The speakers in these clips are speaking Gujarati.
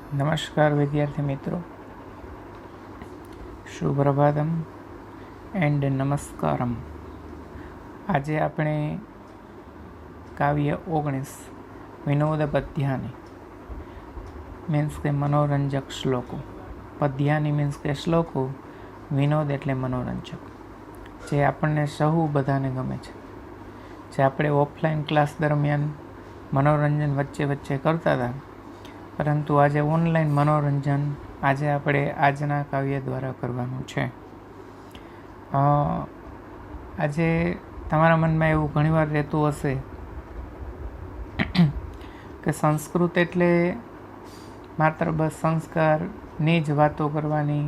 નમસ્કાર વિદ્યાર્થી મિત્રો, સુપ્રભાતમ એન્ડ નમસ્કારમ. આજે આપણે કાવ્ય 19 વિનોદ પદ્યાની મીન્સ કે મનોરંજક શ્લોકો. પદ્યાની મીન્સ કે શ્લોકો, વિનોદ એટલે મનોરંજક, જે આપણને સહુ બધાને ગમે છે. જે આપણે ઓફલાઈન ક્લાસ દરમિયાન મનોરંજન વચ્ચે વચ્ચે કરતા હતા, પરંતુ આજે ઓનલાઈન મનોરંજન આજે આપણે આજના કાવ્ય દ્વારા કરવાનું છે. આજે તમારા મનમાં એવું ઘણીવાર રહેતું હશે કે સંસ્કૃત એટલે માત્ર બસ સંસ્કારની જ વાતો કરવાની,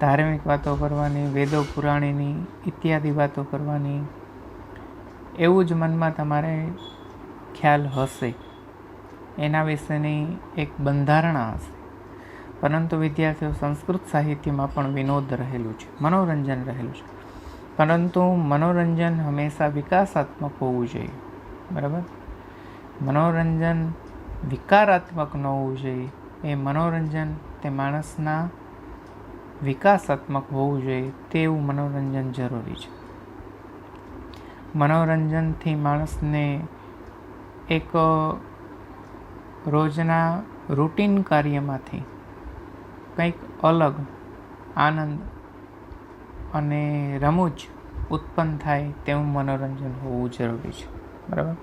ધાર્મિક વાતો કરવાની, વેદો પુરાણીની ઇત્યાદિ વાતો કરવાની, એવું જ મનમાં તમારે ખ્યાલ હશે, એના વિશેની એક બંધારણા હશે. પરંતુ વિદ્યાર્થીઓ, સંસ્કૃત સાહિત્યમાં પણ વિનોદ રહેલું છે, મનોરંજન રહેલું છે. પરંતુ મનોરંજન હંમેશા વિકાસાત્મક હોવું જોઈએ, બરાબર? મનોરંજન વિકારાત્મક ન હોવું જોઈએ. એ મનોરંજન તે માણસના વિકાસાત્મક હોવું જોઈએ, તેવું મનોરંજન જરૂરી છે. મનોરંજનથી માણસને એક રોજના રૂટીન કાર્યમાંથી કંઈક અલગ આનંદ અને રમૂજ ઉત્પન્ન થાય તેવું મનોરંજન હોવું જરૂરી છે, બરાબર?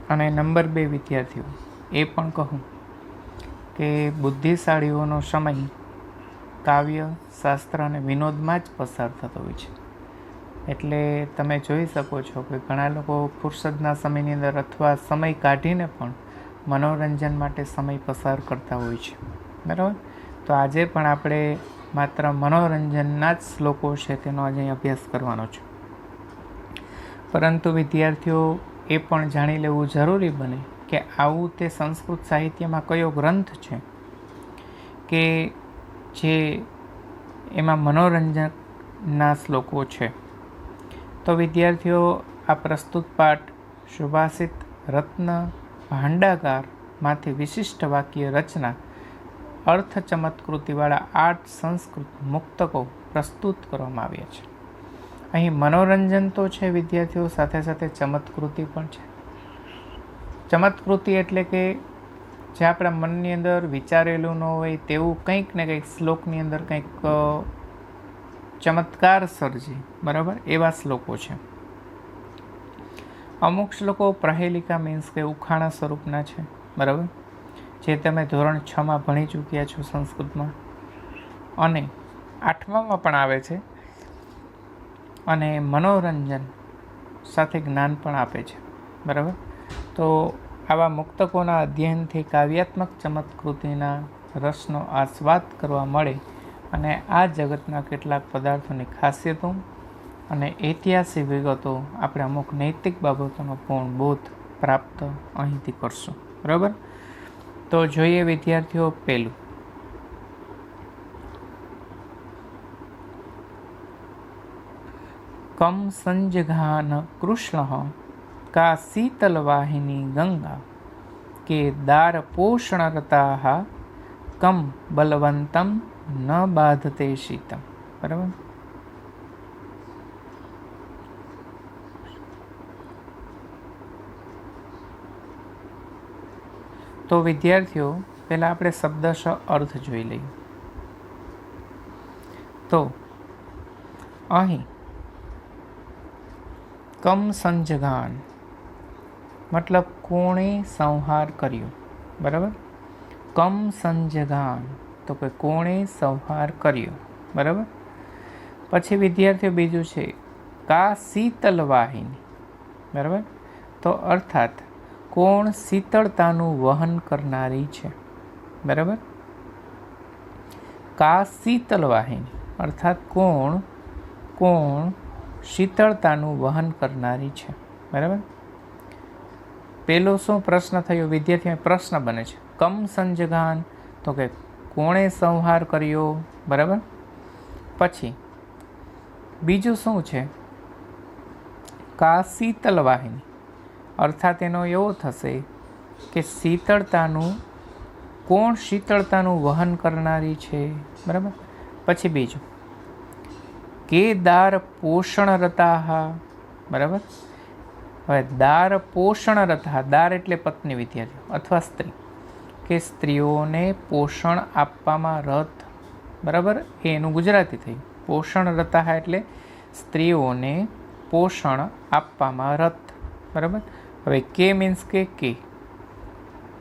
અને નંબર 2, વિદ્યાર્થીઓ, એ પણ કહું કે બુદ્ધિશાળીઓનો સમય કાવ્ય, શાસ્ત્ર અને વિનોદમાં જ પસાર થતો હોય છે. એટલે તમે જોઈ શકો છો કે ઘણા લોકો ફુરસદના સમયની અંદર અથવા સમય કાઢીને પણ મનોરંજન માટે સમય પસાર કરતા હોય છે, બરાબર? તો આજે પણ આપણે માત્ર મનોરંજનના જ શ્લોકો છે તેનો આજે અભ્યાસ કરવાનો છે. પરંતુ વિદ્યાર્થીઓ, એ પણ જાણી લેવું જરૂરી બને કે આવું તે સંસ્કૃત સાહિત્યમાં કયો ગ્રંથ છે કે જે એમાં મનોરંજનના શ્લોકો છે. તો વિદ્યાર્થીઓ, આ પ્રસ્તુત પાઠ સુભાષિત રત્ન ભાંડાગારમાંથી વિશિષ્ટ વાક્ય રચના અર્થ ચમત્કૃતિવાળા 8 સંસ્કૃત મુક્તકો પ્રસ્તુત કરવામાં આવ્યા છે. અહીં મનોરંજન તો છે વિદ્યાર્થીઓ, સાથે સાથે ચમત્કૃતિ પણ છે. ચમત્કૃતિ એટલે કે જે આપણા મનની અંદર વિચારેલું ન હોય તેવું કંઈક ને કંઈક શ્લોકની અંદર કંઈક ચમત્કાર સર્જી, બરાબર? એવા શ્લોકો છે. અમુક શ્લોકો પ્રહેલિકા મીન્સ કે ઉખાણા સ્વરૂપના છે, બરાબર? જે તમે ધોરણ 6માં ભણી ચૂક્યા છો સંસ્કૃતમાં, અને 8મામાં પણ આવે છે, અને મનોરંજન સાથે જ્ઞાન પણ આપે છે, બરાબર? તો આવા મુક્તકોના અધ્યયનથી કાવ્યાત્મક ચમત્કૃતિના રસનો આસ્વાદ કરવા મળે, અને આ જગતના કેટલાક પદાર્થોની ખાસિયતો અને ઐતિહાસિક વિગતો, આપણે અમુક નૈતિક બાબતોનો પૂર્ણ બોધ પ્રાપ્ત અહીંથી કરશું, બરાબર? તો જોઈએ વિદ્યાર્થીઓ, પહેલું, કમ સંજઘાન કૃષ્ણ કા શીતલવાહિની ગંગા કે દાર પોષણરતા કમ બલવંતમ ન બાધતે શીતમ, બરાબર? તો વિદ્યાર્થીઓ, પહેલાં આપણે શબ્દશ અર્થ જોઈ લઈએ. તો અહીં કમ સંજઘાન મતલબ કોણે સંહાર કર્યો, બરાબર? કમ સંજઘાન તો કે કોણે સંહાર કર્યો, બરાબર? પછી વિદ્યાર્થીઓ, બીજું છે કા શીતલ વાહિની, બરાબર? તો અર્થાત કોણ શીતળતાનું વહન કરનારી છે, બરાબર? કા શીતલ વાહિની અર્થાત કોણ શીતળતાનું વહન કરનારી છે, બરાબર? પેલો શું પ્રશ્ન થયો વિદ્યાર્થી? પ્રશ્ન બને છે કમ સંજઘાન તો કે કોણે સંહાર કર્યો, બરાબર? પછી બીજું શું છે? કા શીતલ વાહિની અર્થાત એનો એવો થશે કે શીતળતાનું કોણ શીતળતાનું વહન કરનારી છે, બરાબર. પછી બીજું, કે દાર પોષણ રતાહા, બરાબર. હવે દાર પોષણ રતા, દાર એટલે પત્ની વિદ્યાર્થીઓ અથવા સ્ત્રી, કે સ્ત્રીઓને પોષણ આપવામાં રત, બરાબર. એનું ગુજરાતી થયું. પોષણ રતા એટલે સ્ત્રીઓને પોષણ આપવામાં રત, બરાબર. હવે કે મીન્સ કે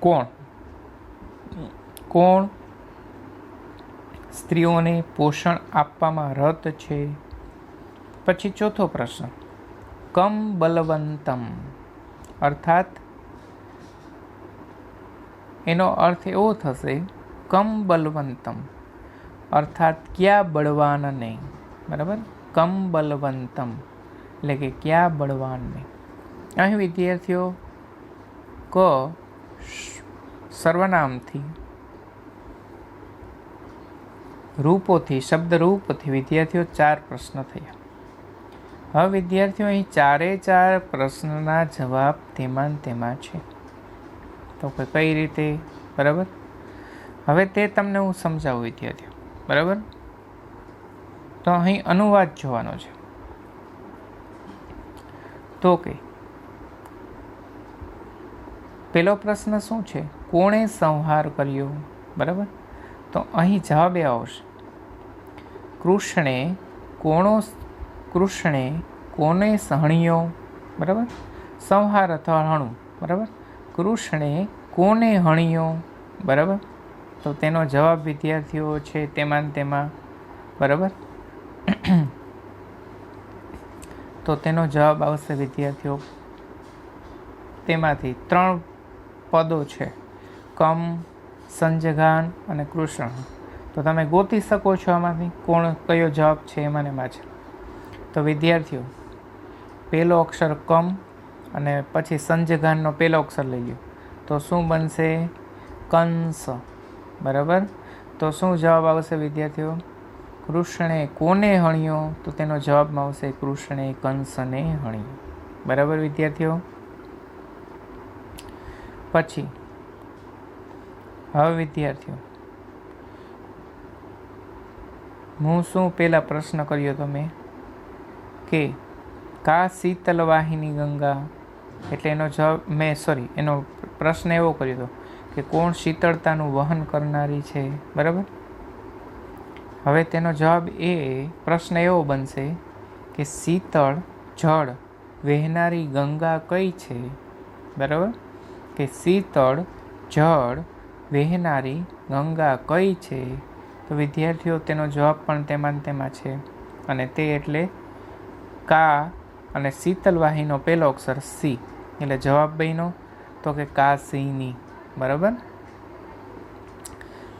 કોણ, કોણ સ્ત્રીઓને પોષણ આપવામાં રત છે. પછી ચોથો પ્રશ્ન, કમ બલવંતમ, અર્થાત એનો અર્થ એવો થશે, કમ બલવંતમ અર્થાત ક્યાં બળવાનને, બરાબર. કમ બલવંતમ એટલે કે ક્યાં બળવાનને. અહીં વિદ્યાર્થીઓ ક સર્વનામથી રૂપોથી, શબ્દ રૂપથી વિદ્યાર્થીઓ 4 પ્રશ્ન થયા. હવે વિદ્યાર્થીઓ અહીં 4 પ્રશ્નના જવાબ તેમાં છે. તો કઈ રીતે, બરાબર. હવે તે તમને હું સમજાવું વિદ્યાર્થીઓ, બરાબર. તો અહીં અનુવાદ જોવાનો છે. તો કે પેલો પ્રશ્ન શું છે, કોણે સંહાર કર્યો, બરાબર. તો અહીં જવાબ એ આવશે, કૃષ્ણે કોને હણ્યો, બરાબર. સંહાર અથવા હણું, બરાબર. કૃષ્ણે કોને હણ્યો, બરાબર. તો તેનો જવાબ વિદ્યાર્થીઓ છે તેમાં, બરાબર. તો તેનો જવાબ આવશે વિદ્યાર્થીઓ, તેમાંથી 3 પદો છે, કમ, સંજઘાન અને કૃષ્ણ. તો તમે ગોતી શકો છો આમાંથી કયો જવાબ છે એમાં છે. તો વિદ્યાર્થીઓ પહેલો અક્ષર કમ અને પછી સંજઘાનનો પહેલો અક્ષર લઈ લો, તો શું બનશે, કંસ, બરાબર. તો શું જવાબ આવશે વિદ્યાર્થીઓ, કૃષ્ણે કોને હણ્યો, તો તેનો જવાબમાં આવશે કૃષ્ણે કંસને હણ્યો, બરાબર વિદ્યાર્થીઓ. પછી હવે વિદ્યાર્થીઓ હું શું પહેલા પ્રશ્ન કર્યો તમે કે કા શીતલ વાહિની ગંગા, એટલે એનો જવાબ એનો પ્રશ્ન એવો કર્યો હતો કે કોણ શીતળતાનું વહન કરનારી છે, બરાબર. હવે તેનો જવાબ પ્રશ્ન એવો બનશે કે શીતળ જળ વહેનારી ગંગા કઈ છે, બરાબર. કે શીતળ જળ વહેનારી ગંગા કઈ છે. તો વિદ્યાર્થીઓ તેનો જવાબ પણ તેમાં છે, અને તે એટલે કા અને શીતલ વાહીનો પહેલો અક્ષર સી, એટલે જવાબ બન્યો તો કે કાશીની, બરાબર.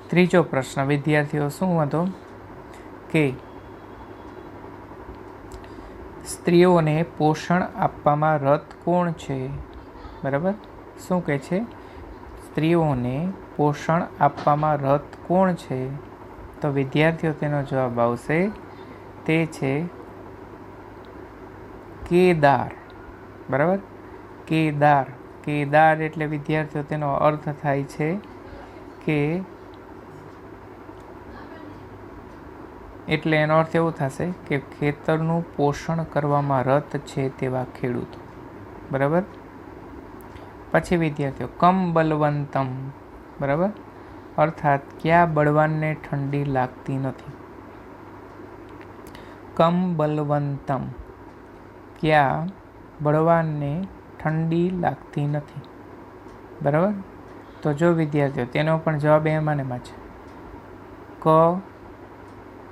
ત્રીજો પ્રશ્ન વિદ્યાર્થીઓ શું હતો કે સ્ત્રીઓને પોષણ આપવામાં રત કોણ છે, બરાબર. શું કહે છે, સ્ત્રીઓને પોષણ આપવામાં રત કોણ છે. તો વિદ્યાર્થીઓ તેનો જવાબ આવશે, તે છે કેદાર, બરાબર. કેદાર એટલે વિદ્યાર્થીઓ તેનો અર્થ થાય છે કે, એટલે એનો અર્થ એવો થશે કે ખેતરનું પોષણ કરવામાં રત છે તેવા ખેડૂતો, બરાબર. પછી વિદ્યાર્થીઓ કમ બલવંતમ, બરાબર. અર્થાત ક્યાં બળવાનને ઠંડી લાગતી નથી. કમ બલવંતમ ક્યાં બળવાનને ઠંડી લાગતી નથી, બરાબર. તો જો વિદ્યાર્થીઓ તેનો પણ જવાબ એમાં છે, ક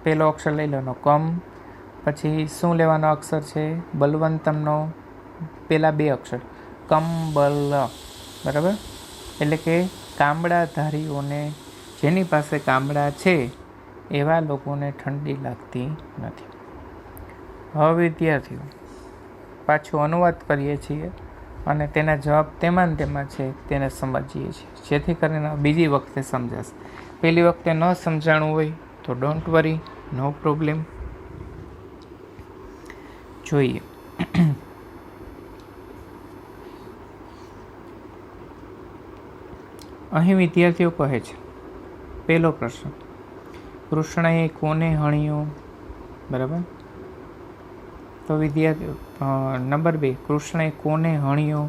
પહેલો અક્ષર લઈ લેવાનો કમ, પછી શું લેવાનો અક્ષર છે, બલવંતમનો પહેલા 2 અક્ષર કંબલ, બરાબર. એટલે કે કામડાધારીઓને, જેની પાસે કામડા છે એવા લોકોને ઠંડી લાગતી નથી. હવે વિદ્યાર્થીઓ પાછું અનુવાદ કરીએ છીએ અને તેના જવાબ તેમાં છે તેને સમજીએ છીએ, જેથી કરીને બીજી વખતે સમજાશે. પહેલી વખતે ન સમજાણું હોય તો ડોન્ટ વરી, નો પ્રોબ્લેમ. જોઈએ અહીં વિદ્યાર્થીઓ કહે છે, પહેલો પ્રશ્ન, કૃષ્ણએ કોને હણ્યો? બરાબર. તો વિદ્યાર્થીઓ નંબર 2, કૃષ્ણએ કોને હણ્યો?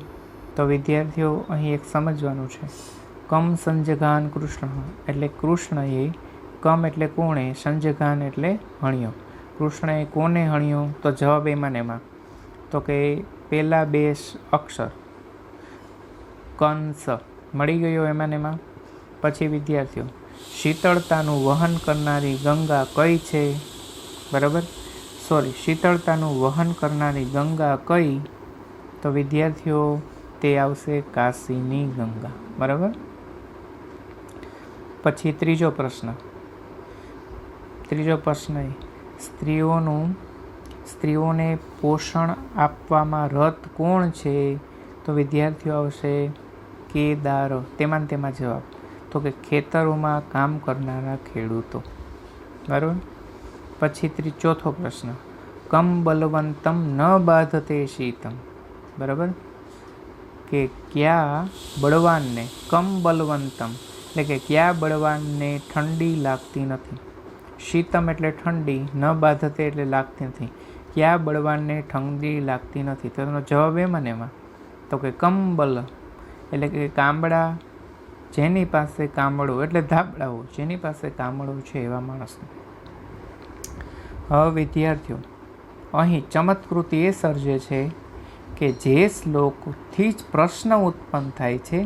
તો વિદ્યાર્થીઓ અહીં એક સમજવાનું છે. કમ સંજગાન કૃષ્ણ, એટલે કૃષ્ણએ, કમ એટલે કોણે, સંજગાન એટલે હણ્યો. કૃષ્ણએ કોને હણ્યો? તો જવાબ એમાં ને એમાં. તો કે પહેલા 2 અક્ષર કંસ મળી ગયો એમાં ને એમાં. પછી વિદ્યાર્થીઓ, શીતળતાનું વહન કરનારી ગંગા કઈ છે? બરાબર. શીતળતાનું વહન કરનારી ગંગા કઈ? તો વિદ્યાર્થીઓ તે આવશે કાશીની ગંગા. બરાબર. પછી ત્રીજો પ્રશ્ન સ્ત્રીઓને પોષણ આપવામાં રત કોણ છે? તો વિદ્યાર્થીઓ આવશે કેદાર. તેમાં જવાબ તો કે ખેતરોમાં કામ કરનારા ખેડૂતો. બરાબર. પછી ચોથો પ્રશ્ન, કમ બલવંતમ ન બાધતે શીતમ. બરાબર. કે કયા બળવાનને, કમ બલવંતમ એટલે કે કયા બળવાનને ઠંડી લાગતી નથી. શીતમ એટલે ઠંડી, ન બાધતે એટલે લાગતી નથી. કયા બળવાનને ઠંડી લાગતી નથી? તો તેનો જવાબ એમાં ને એમાં. તો કે કંબલ એટલે કે કામડા, જેની પાસે કામડો એટલે ધાબળાઓ, જેની પાસે કામડો છે એવા માણસને. હવે વિદ્યાર્થીઓ અહીં ચમત્કૃતિ એ સર્જે છે કે જે શ્લોકથી જ પ્રશ્ન ઉત્પન્ન થાય છે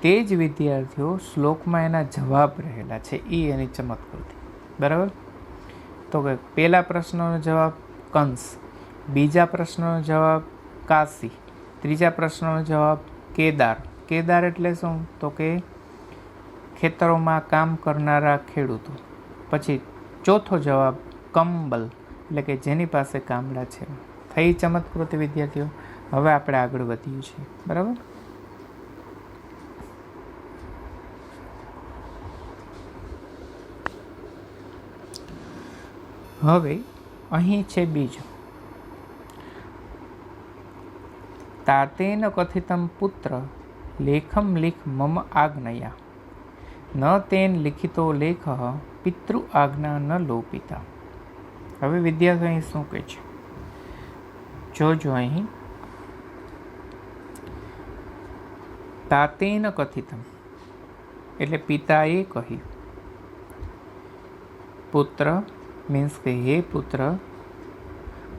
તે જ વિદ્યાર્થીઓ શ્લોકમાં એના જવાબ રહેલા છે. એ એની ચમત્કૃતિ. બરાબર. તો કે પહેલા પ્રશ્નનો જવાબ કંસ, બીજા પ્રશ્નનો જવાબ કાશી, ત્રીજા પ્રશ્નનો જવાબ કેદાર. કેદાર એટલે શું? તો કે ખેતરોમાં કામ કરનારા ખેડૂતો. પછી ચોથો જવાબ કંબલ એટલે કે જેની પાસે કામડા છે. થઈ ચમત્કૃતિ વિદ્યાર્થીઓ. હવે આપણે આગળ વધીએ છીએ. બરાબર. હવે અહીં છે બીજું, તાતેન કથિતમ પુત્ર લેખમ લિખ મમ આજ્ઞયા ન તેન લિખિતો લેખ પિતૃ આજ્ઞા ન લોપિતા. હવે વિદ્યાર્થીઓ અહીં શું કહે છે? જોજો અહીં, તાતેન કથિતમ એટલે પિતાએ કહ્યું. પુત્ર મીન્સ કે હે પુત્ર,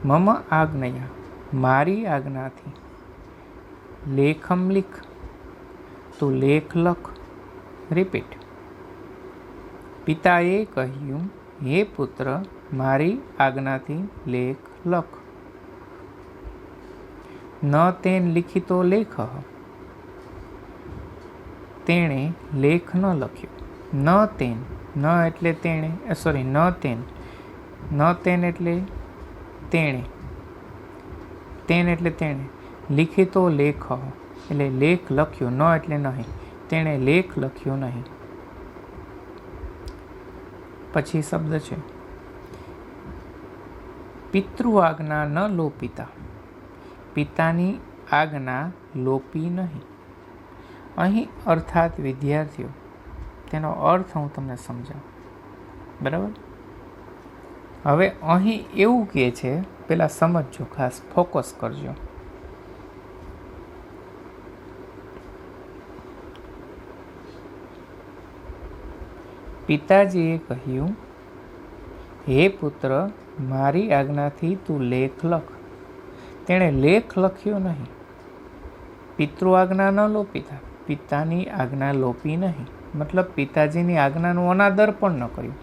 મમ આજ્ઞયા મારી આજ્ઞાથી, લેખમ લિખ તું લેખ લખ. રિપીટ. પિતાએ કહ્યું, હે પુત્ર મારી આજ્ઞાથી લેખ લખ. ન તેન લિખિતો લેખ તેણે લેખ ન લખ્યો. ન તેન, ન એટલે તેણે, ન તેન, ન તેન એટલે તેણે, તેન એટલે તેણે, લિખિતો લેખ એટલે લેખ લખ્યો, ન એટલે નહીં, તેણે લેખ લખ્યો નહીં. પછી શબ્દ છે પિતૃ આજ્ઞા ન લોપિતા, પિતાની આજ્ઞા લોપી નહીં. અહીં અર્થાત વિદ્યાર્થીઓ તેનો અર્થ હું તમને સમજાવું. બરાબર. હવે અહીં એવું કહે છે, પેલા સમજજો, ખાસ ફોકસ કરજો. પિતાજીએ કહ્યું, હે પુત્ર મારી આજ્ઞાથી તું લેખ લખ. તેણે લેખ લખ્યો નહીં. પિતૃ આજ્ઞા ન લોપીતા, પિતાની આજ્ઞા લોપી નહીં, મતલબ પિતાજીની આજ્ઞાનું અનાદર પણ ન કર્યું.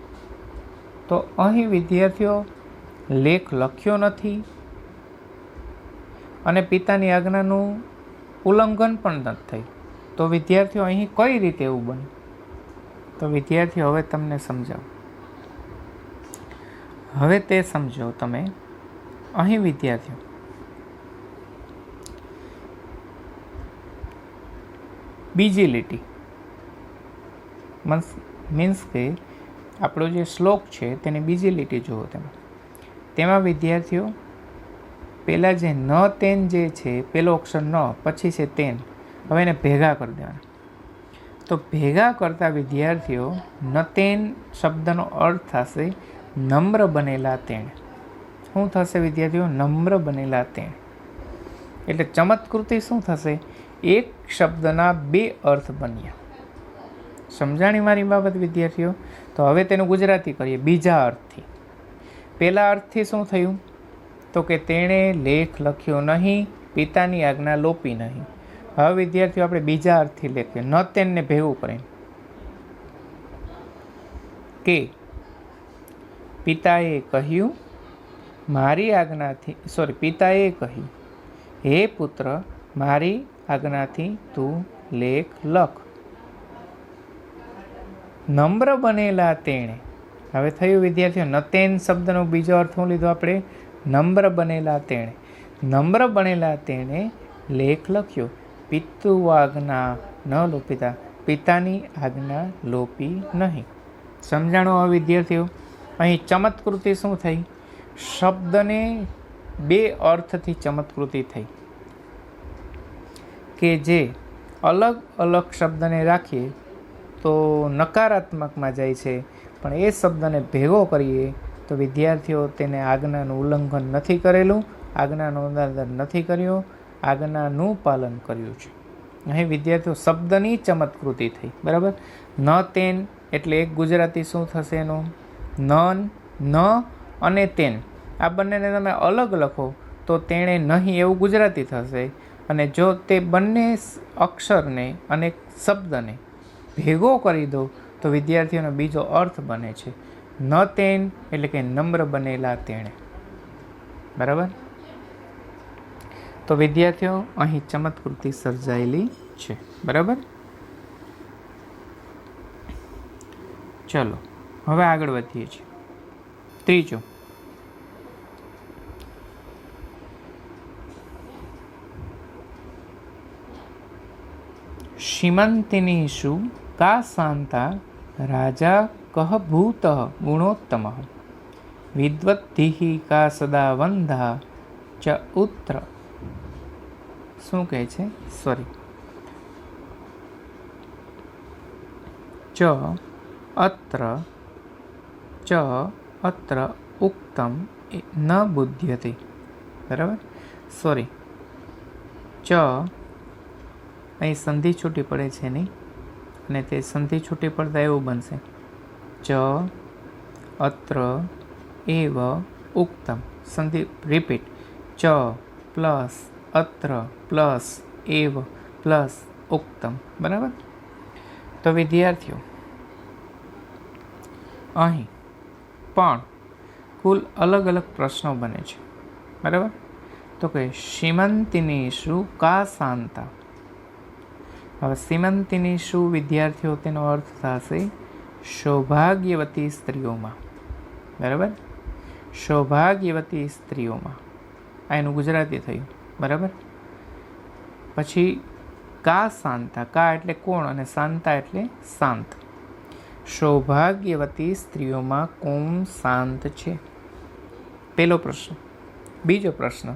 તો અહીં વિદ્યાર્થીઓ લેખ લખ્યો નથી અને પિતાની આજ્ઞાનું ઉલ્લંઘન પણ નથી થયું. તો વિદ્યાર્થીઓ અહીં કઈ રીતે એવું બન્યું? તો વિદ્યાર્થીઓ હવે તમને સમજાવું. હવે તે સમજો તમે. અહીં વિદ્યાર્થીઓ બીજી લીટી મીન્સ કે આપણો જે શ્લોક છે તેની બીજી લીટી જુઓ તમે. તેમાં વિદ્યાર્થીઓ પહેલાં જે ન તેન જે છે, પહેલો અક્ષર ન, પછી છે તેન. હવે એને ભેગા કરી દેવાના. તો ભેગા કરતા વિદ્યાર્થીઓ નતેન શબ્દનો અર્થ થશે નમ્ર બનેલા તેણ. શું થશે વિદ્યાર્થીઓ? નમ્ર બનેલા તેણ. એટલે ચમત્કૃતિ શું થશે? એક શબ્દના બે અર્થ બન્યા. સમજાણી મારી બાબત વિદ્યાર્થીઓ? તો હવે તેનું ગુજરાતી કરીએ બીજા અર્થથી. પહેલા અર્થથી શું થયું? તો કે તેણે લેખ લખ્યો નહીં, પિતાની આજ્ઞા લોપી નહીં. હવે વિદ્યાર્થીઓ આપણે બીજા અર્થથી લખીએ, ન તેને ભેગું કરીને કે પિતાએ કહ્યું મારી આજ્ઞાથી, પિતાએ કહ્યું હે પુત્ર મારી આજ્ઞાથી તું લેખ લખ. નમ્ર બનેલા તેણે. હવે થયું વિદ્યાર્થીઓ નતેન શબ્દનો બીજો અર્થ શું લીધો આપણે? નમ્ર બનેલા તેણે. નમ્ર બનેલા તેણે લેખ લખ્યો. પિતૃ આજ્ઞા ન લોપીતા, પિતાની આજ્ઞા લોપી નહીં. સમજાણો હવે વિદ્યાર્થીઓ? અહીં ચમત્કૃતિ શું થઈ? શબ્દને બે અર્થથી ચમત્કૃતિ થઈ કે જે અલગ અલગ શબ્દને રાખીએ તો નકારાત્મકમાં જાય છે, પણ એ શબ્દને ભેગો કરીએ તો વિદ્યાર્થીઓ તેને આજ્ઞાનું ઉલ્લંઘન નથી કરેલું, આજ્ઞાનો ઉલ્લંઘન નથી કર્યો, આજ્ઞાનું પાલન કર્યું છે. અહીં વિદ્યાર્થીઓ શબ્દની ચમત્કૃતિ થઈ. બરાબર. ન તેન એટલે એક ગુજરાતી શું થશે એનું? ન અને તેન. આ બંનેને તમે અલગ લખો તો તેણે નહીં એવું ગુજરાતી થશે, અને જો તે બંને અક્ષરને અને શબ્દને ભેગો કરી દો તો વિદ્યાર્થીઓનો બીજો અર્થ બને છે ન તેન, એટલે કે નમ્ર બનેલા તેણે. બરાબર. તો વિદ્યાર્થીઓ અહીં ચમત્કૃતિ સર્જાયેલી છે. બરાબર. ચલો હવે આગળ વધીએ છીએ. ત્રીજો, સીમંતિનીષુ કા શાંતા રાજા કહ ભૂત ગુણોત્તમ વિદ્વદ્ધિઃ કા સદા વંધા ચ ઉત્ર. શું કહે છે? ચ અત્ર ઉક્તમ ન બુધ્યતે. બરાબર. ચ અહીં સંધિ છૂટી પડે છે નહીં, અને તે સંધિ છૂટી પડતા એવું બનશે ચ અત્ર એવ ઉક્તમ. સંધિ રિપીટ. ચ પ્લસ અત્ર પ્લસ એવ પ્લસ ઉક્તમ. બરાબર. તો વિદ્યાર્થીઓ અહીં પણ કુલ અલગ અલગ પ્રશ્નો બને છે. બરાબર. તો કે સીમંતિનીષુ કા શાંતા. હવે સીમંતિનીષુ વિદ્યાર્થીઓ તેનો અર્થ થશે સૌભાગ્યવતી સ્ત્રીઓમાં. બરાબર. સૌભાગ્યવતી સ્ત્રીઓમાં. આ એનું ગુજરાતી થયું. બરાબર. પછી કા શાંતા. કા એટલે કોણ અને શાંતા એટલે શાંત. સૌભાગ્યવતી સ્ત્રીઓમાં કોણ શાંત છે? પહેલો પ્રશ્ન. બીજો પ્રશ્ન,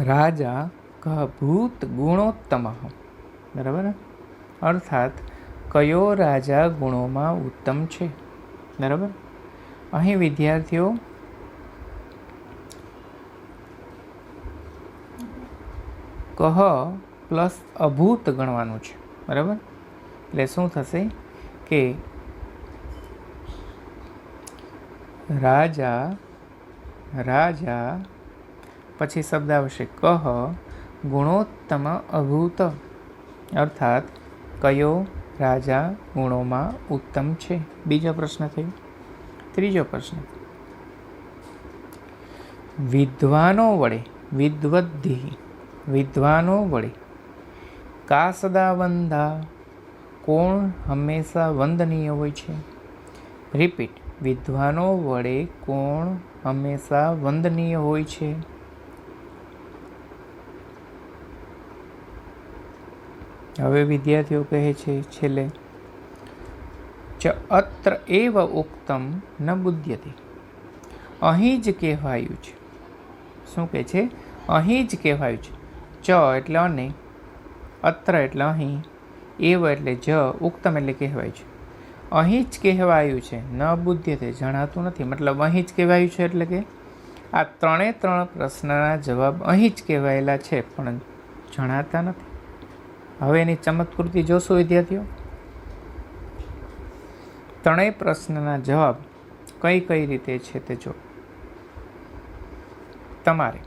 રાજા કહ ભૂત ગુણોત્તમ. બરાબર. અર્થાત કયો રાજા ગુણોમાં ઉત્તમ છે? બરાબર. અહીં વિદ્યાર્થીઓ કહ પ્લસ અભૂત ગણવાનું છે. બરાબર. એટલે શું થશે કે રાજા પછી શબ્દ આવશે કહ ગુણોત્તમ અભૂત. અર્થાત કયો રાજા ગુણોમાં ઉત્તમ છે? બીજો પ્રશ્ન થયો. ત્રીજો પ્રશ્ન, વિદ્વાનો વડે વિદ્વાનો વડે કા સદા વંદા. કોણ હંમેશા વંદનીય હોય છે? રિપીટ. વિદ્વાનો વડે કોણ હંમેશા વંદનીય હોય છે? હવે વિદ્યાર્થીઓ કહે છે છેલ્લે ચ અત્ર એવ ઉક્તમ ન બુધ્યતે. અહીં જ કહેવાયું છે. શું કહે છે? અહીં જ કહેવાયું છે. ચ એટલે અને, અત્ર એટલે અહીં, એવ એટલે જ, ઉક્તમ એટલે કહેવાય છે. અહીં જ કહેવાયું છે, ન બુદ્ધ્યતે જણાતું નથી. મતલબ અહીં જ કહેવાયું છે એટલે કે આ ત્રણે ત્રણ પ્રશ્નના જવાબ અહીં જ કહેવાયેલા છે પણ જણાતા નથી. હવે એની ચમત્કૃતિ જોશો વિદ્યાર્થીઓ. ત્રણેય પ્રશ્નના જવાબ કઈ કઈ રીતે છે તે જો. તમારે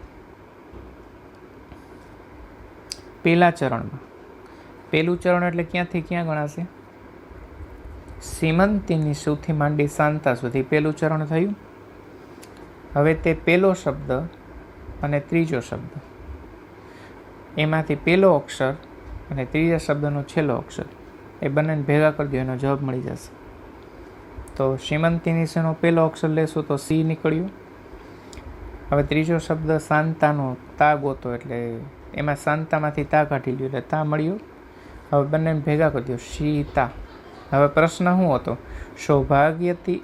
પહેલા ચરણમાં, પહેલું ચરણ એટલે ક્યાંથી ક્યાં ગણાશે? સીમંતીની સુથી માંડી શાંતા સુધી પહેલું ચરણ થયું. હવે તે પહેલો શબ્દ અને ત્રીજો શબ્દ, એમાંથી પહેલો અક્ષર અને ત્રીજા શબ્દનો છેલ્લો અક્ષર, એ બંનેને ભેગા કરી દો, એનો જવાબ મળી જશે. તો સીમંતીની સીનો પહેલો અક્ષર લેશું તો સી નીકળ્યું. હવે ત્રીજો શબ્દ શાંતાનો તા ગોતો, એટલે એમાં શાંતામાંથી તા કાઢી લ્યો એટલે તા મળ્યું. હવે બંનેને ભેગા કરી દો, સીતા. હવે પ્રશ્ન શું હતો?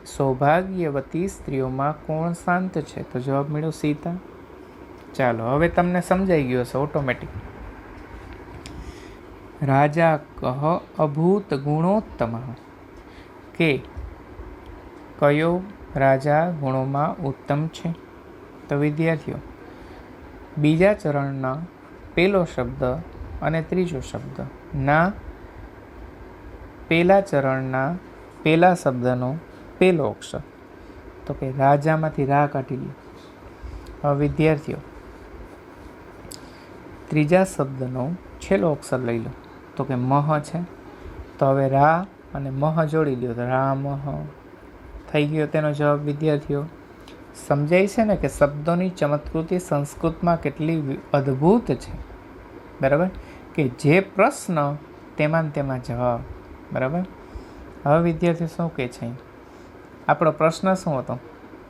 સૌભાગ્યવતી સ્ત્રીઓમાં કોણ શાંત છે? તો જવાબ મળ્યો સીતા. ચાલો હવે તમને સમજાઈ ગયો હશે ઓટોમેટિક. રાજા કહ અભૂત ગુણોત્તમ, કે કયો રાજા ગુણોમાં ઉત્તમ છે? તો વિદ્યાર્થીઓ બીજા ચરણના પહેલો શબ્દ અને ત્રીજો શબ્દ ના પહેલા ચરણના પહેલા શબ્દનો પહેલો અક્ષર, તો કે રાજામાંથી રા કાઢી લ્યો. હવે વિદ્યાર્થીઓ ત્રીજા શબ્દનો છેલ્લો અક્ષર લઈ લો, તો કે મહ છે. તો હવે રા અને મહ જોડી લ્યો તો રામહ થઈ ગયો તેનો જવાબ. વિદ્યાર્થીઓ સમજાય છે ને કે શબ્દોની ચમત્કૃતિ સંસ્કૃતમાં કેટલી અદ્ભુત છે, બરાબર? કે જે પ્રશ્ન તેમાં જવાબ, બરાબર? હવે વિદ્યાર્થીઓ શું કહે છે? આપણો પ્રશ્ન શું હતો?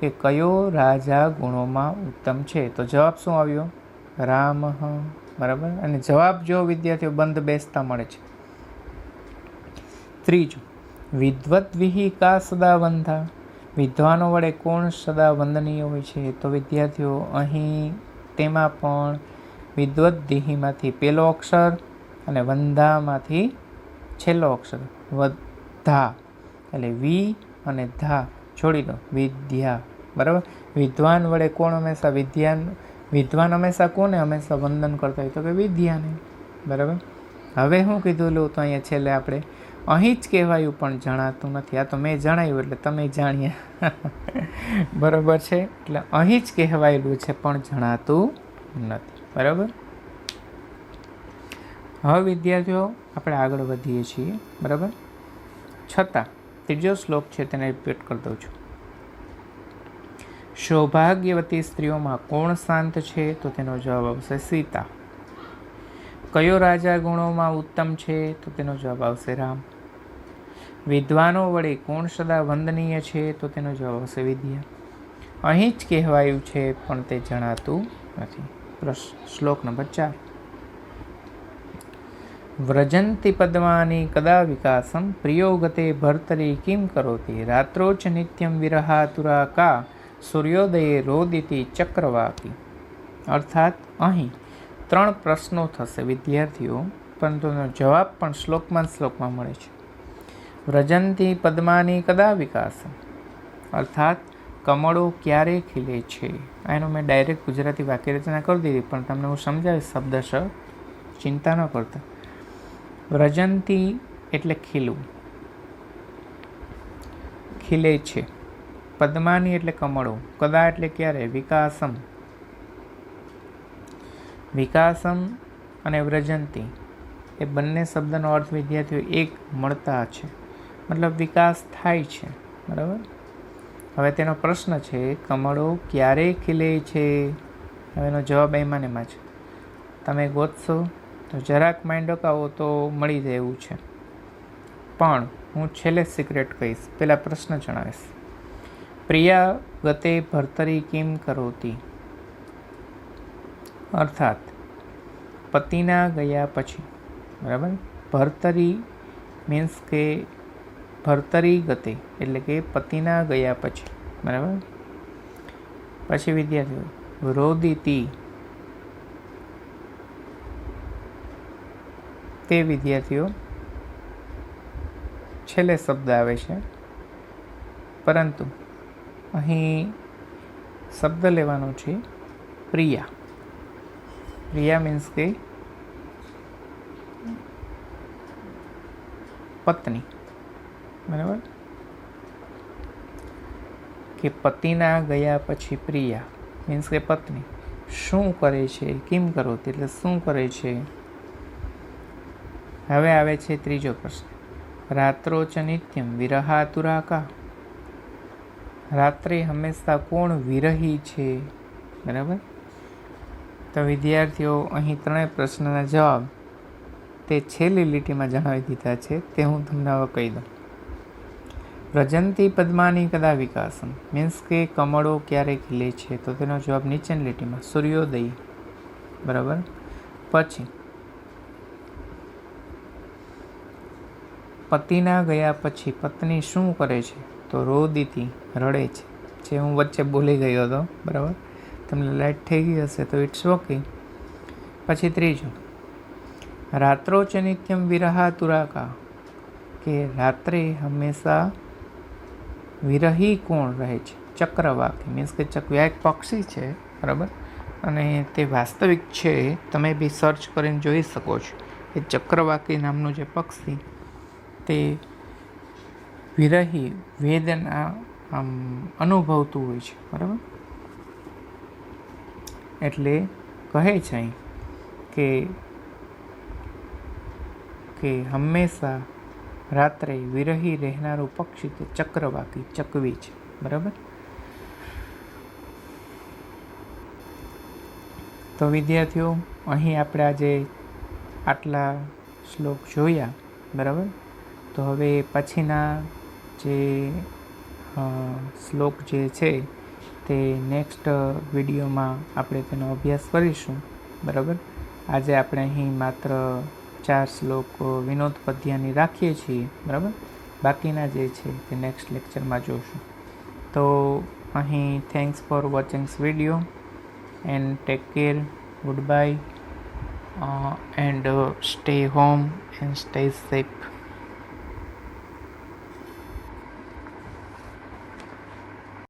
કે કયો રાજા ગુણોમાં ઉત્તમ છે? તો જવાબ શું આવ્યો? રામહ, બરાબર? અને જવાબ જો વિદ્યાર્થીઓ બંધ બેસતા મળે છે. ત્રીજું, વિદ્વત વિહિકા સદા વંધા, વિદ્વાનો વડે કોણ સદા વંદનીય હોય છે? તો વિદ્યાર્થીઓ અહીં તેમાં પણ વિદ્વત દિહીમાંથી પહેલો અક્ષર અને વંધામાંથી છેલ્લો અક્ષર, વધા એટલે વી અને ધા જોડી લો, વિદ્યા, બરાબર? વિદ્વાન વડે કોણ હંમેશા વિદ્વાન હંમેશા કોને હંમેશા વંદન કરતા હોય? તો કે વિદ્યાને, બરાબર? હવે શું કીધું તો અહીંયા છેલ્લે આપણે અહીં જ કહેવાયું પણ જણાતું નથી. આ તો મેં જણાવ્યું એટલે તમે જાણ્યા, બરાબર છે? એટલે અહીં જ કહેવાયેલું છે પણ જણાતું નથી, બરાબર? હવે વિદ્યાર્થીઓ આપણે આગળ વધીએ છીએ, બરાબર? છતાં ત્રીજો શ્લોક છે તેને રિપીટ કરી દઉં છું. સૌભાગ્યવતી સ્ત્રીઓમાં કોણ શાંત છે? તો તેનો જવાબ આવશે સીતા. કયો રાજા ગુણોમાં ઉત્તમ છે? તો તેનો જવાબ આવશે રામ. વિદ્વાનો વડે કોણ સદા વંદનીય છે? તો તેનો જવાબ આવશે વિદ્યા. અહીં જ કહેવાયું છે પણ તે જણાતું નથી. શ્લોક નંબર 4. વ્રજંતી પદ્માની કદા વિકાસમ પ્રિયો ગતે ભર્તરી કિમ કરોતિ રાત્રોચ નિત્યમ વિરહાતુરા કા સૂર્યોદયે રોદિતિ ચક્રવાકી. અર્થાત અહીં 3 પ્રશ્નો થશે વિદ્યાર્થીઓ, પરંતુ તેનો જવાબ પણ શ્લોકમાં મળે છે. વ્રજંતી પદ્માની કદા વિકાસમ અર્થાત કમળો ક્યારે ખીલે છે. એનું મેં ડાયરેક્ટ ગુજરાતી વાક્ય રચના કરી દીધી, પણ તમને હું સમજાવીશ શબ્દશ, ચિંતા ન કરતા. વ્રજંતી એટલે ખીલવું, ખીલે છે. પદ્માની એટલે કમળો, કદા એટલે ક્યારે, વિકાસમ. વિકાસમ અને વ્રજંતી એ બંને શબ્દનો અર્થ વિદ્યાર્થીઓ એક મળતા છે, મતલબ વિકાસ થાય છે, બરાબર? હવે તેનો પ્રશ્ન છે કમળો ક્યારે ખીલે છે? હવે એનો જવાબ એમાં ને એમાં છે. તમે ગોતશો તો જરાક માઇન્ડ ડકાવો તો મળી જાય એવું છે, પણ હું છેલ્લે સિક્રેટ કહીશ, પહેલા પ્રશ્ન જણાવીશ. પ્રિયા ગતે ભર્તરી કિમ કરોતી અર્થાત પતિના ગયા પછી, બરાબર? ભર્તરી મીન્સ કે ભર્તરી ગતે એટલે કે પતિના ગયા પછી, બરાબર? પછી વિદ્યાર્થીઓ રોદિતી તે વિદ્યાર્થીઓ છેલ્લે શબ્દ આવે છે, પરંતુ અહીં શબ્દ લેવાનો છે પ્રિયા. પ્રિયા મીન્સ કે પત્ની, બરાબર. કે પતિના ગયા પછી પ્રિયા મીન્સ કે પત્ની શું કરે છે, કિમ કરોતિ એટલે શું કરે છે. હવે આવે છે ત્રીજો પ્રશ્ન, રાત્રો ચ નિત્યમ વિરહાતુરા કા. રાત્રે હંમેશા કોણ વિરહી છે, બરાબર. તો વિદ્યાર્થીઓ અહીં ત્રણેય પ્રશ્નના જવાબ તે છેલ્લી લીટીમાં જણાવી દીધા છે, તે હું તમને હવે કહી દઉં. વ્રજંતી પદ્માની કદા વિકાસમ મીન્સ કે કમળો ક્યારે ખીલે છે, તો તેનો જવાબ નીચેની લીટીમાં સૂર્યોદય, બરાબર. પછી પતિના ગયા પછી પત્ની શું કરે છે, તો રોદિતી રડે છે, જે હું વચ્ચે બોલી ગયો હતો, બરાબર. તમને લાઈટ થઈ ગઈ હશે તો ઇટ્સ ઓકે. પછી ત્રીજું, રાત્રો ચ નિત્યમ વિરહાતુરાકા, કે રાત્રે હંમેશા વિરહી કોણ રહે છે, ચક્રવાકી મીન્સ કે ચકવ્યા એક પક્ષી છે, બરાબર. અને તે વાસ્તવિક છે, તમે બી સર્ચ કરીને જોઈ શકો છો કે ચક્રવાકી નામનું જે પક્ષી તે વિરહી વેદના અનુભવતું હોય છે, બરાબર. એટલે કહે છે અહીં કે હંમેશા રાત્રે વિરહી રહેનારું પક્ષી તે ચક્રવાકી ચકવી છે, બરાબર. તો વિદ્યાર્થીઓ અહીં આપણે આજે આટલા શ્લોક જોયા, બરાબર. તો હવે પછીના જે શ્લોક જે છે તે નેક્સ્ટ વિડીયોમાં આપણે તેનો અભ્યાસ કરીશું, બરાબર. આજે આપણે અહીં માત્ર 4 શ્લોક વિનોદ પદ્યાની રાખીએ છીએ, બરાબર. બાકીના જે છે તે નેક્સ્ટ લેક્ચરમાં જોશું. તો અહીં thanks for watching video and take care, good bye and stay home and stay safe.